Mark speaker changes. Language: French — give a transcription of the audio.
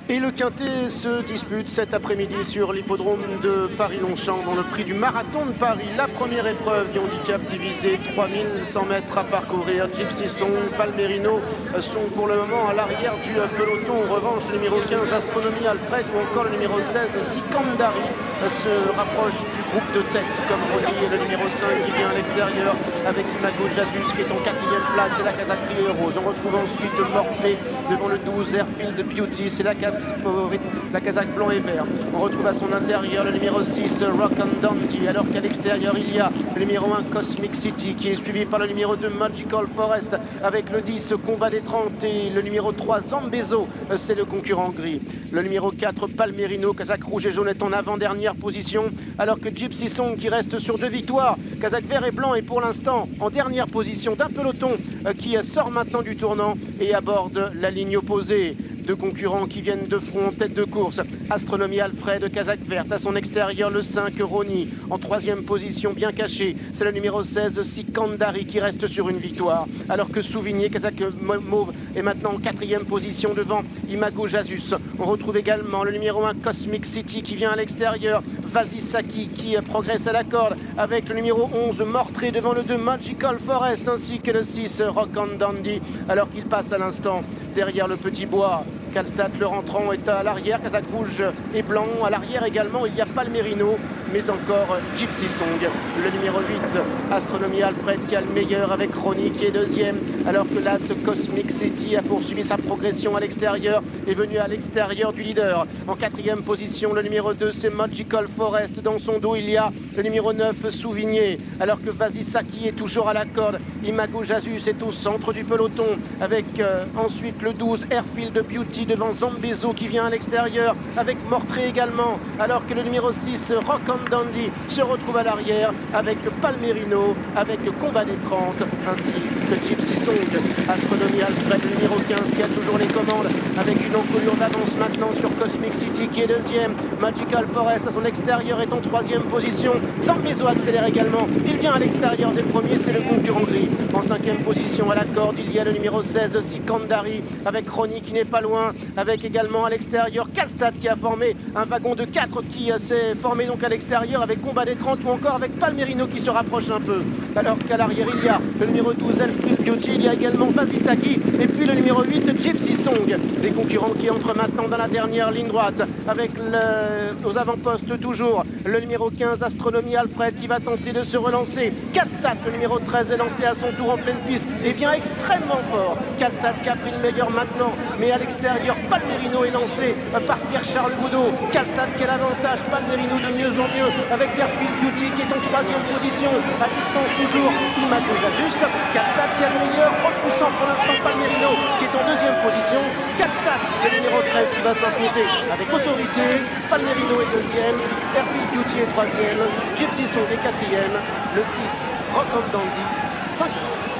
Speaker 1: Et le Quintet se dispute cet après-midi sur l'hippodrome de Paris-Longchamp dans le prix du Marathon de Paris. La première épreuve du handicap divisé, 3100 mètres à parcourir. Gypsy Song, Palmerino sont pour le moment à l'arrière du peloton. En revanche, le numéro 15, Astronomie Alfred, ou encore le numéro 16, Sikandari, se rapproche du groupe de tête, comme Ronny, et le numéro 5 qui vient à l'extérieur avec Imago Jesus qui est en 4e place, et la Kazakh Rose. On retrouve ensuite Mortré devant le 12, Airfield Beauty, c'est la favorite, la Kazakh blanc et vert. On retrouve à son intérieur le numéro 6, Rock and Dandy, alors qu'à l'extérieur il y a le numéro 1, Cosmic City, qui est suivi par le numéro 2, Magical Forest, avec le 10, Combat des 30, et le numéro 3, Zambezo, c'est le concurrent gris. Le numéro 4, Palmerino, Kazakh rouge et jaune, est en avant-dernière position, alors que Gypsy Song, qui reste sur 2 victoires, Kazakh vert et blanc, est pour l'instant en dernière position d'un peloton qui sort maintenant du tournant et aborde la ligne opposée. Deux concurrents qui viennent de front en tête de course. Astronomie Alfred, Kazakh verte. À son extérieur, le 5, Ronny. En 3e position, bien caché, c'est le numéro 16, Sikandari, qui reste sur une victoire. Alors que Souvigné, Kazakh mauve, est maintenant en 4e position devant Imago Jesus. On retrouve également le numéro 1, Cosmic City, qui vient à l'extérieur. Vasisaki, qui progresse à la corde, avec le numéro 11, Mortré, devant le 2, Magical Forest, ainsi que le 6, Rock and Dandy, alors qu'il passe à l'instant derrière le petit bois. Kallstad, le rentrant, est à l'arrière. Kazakh rouge et blanc. À l'arrière également, il y a Palmerino, mais encore Gypsy Song. Le numéro 8, Astronomie Alfred, qui a le meilleur, avec Ronny qui est 2e, alors que là, ce Cosmic City a poursuivi sa progression à l'extérieur, est venu à l'extérieur du leader. En 4e position, le numéro 2, c'est Magical Forest. Dans son dos, il y a le numéro 9, Souvigné, alors que Vasisaki est toujours à la corde. Imago Jesus est au centre du peloton, avec ensuite le 12, Airfield Beauty, devant Zambezo qui vient à l'extérieur, avec Mortré également, alors que le numéro 6, Rock and Dandy, se retrouve à l'arrière avec Palmerino, avec Combat des 30, ainsi que Gypsy Song. Astronomie Alfred, le numéro 15, qui a toujours les commandes, avec une encolure d'avance maintenant sur Cosmic City qui est 2e. Magical Forest à son extérieur est en 3e position. Zambezo accélère également, il vient à l'extérieur des premiers, c'est le concurrent gris. En 5e position à la corde, il y a le numéro 16, Sikandari, avec Ronny qui n'est pas loin, avec également à l'extérieur Kallstad, qui a formé un wagon de 4 qui s'est formé donc à l'extérieur avec Combat des 30, ou encore avec Palmerino qui se rapproche un peu, alors qu'à l'arrière il y a le numéro 12, Airfield Beauty, il y a également Vasisaki, et puis le numéro 8, Gypsy Song. Les concurrents qui entrent maintenant dans la dernière ligne droite, avec aux avant-postes toujours le numéro 15, Astronomie Alfred, qui va tenter de se relancer. Kallstad, le numéro 13, est lancé à son tour en pleine piste et vient extrêmement fort. Kallstad qui a pris le meilleur maintenant, mais à l'extérieur Palmerino est lancé par Pierre-Charles Boudot. Kallstad qui a l'avantage, Palmerino de mieux en mieux, avec Airfield Beauty qui est en 3e position, à distance toujours Imago Jesus. Kallstad qui a le meilleur, repoussant pour l'instant Palmerino qui est en 2e position. Kallstad, le numéro 13, qui va s'imposer avec autorité. Palmerino est 2e, Airfield Beauty est 3e, Gypsy Song est 4e, le 6, Rock and Dandy 5e.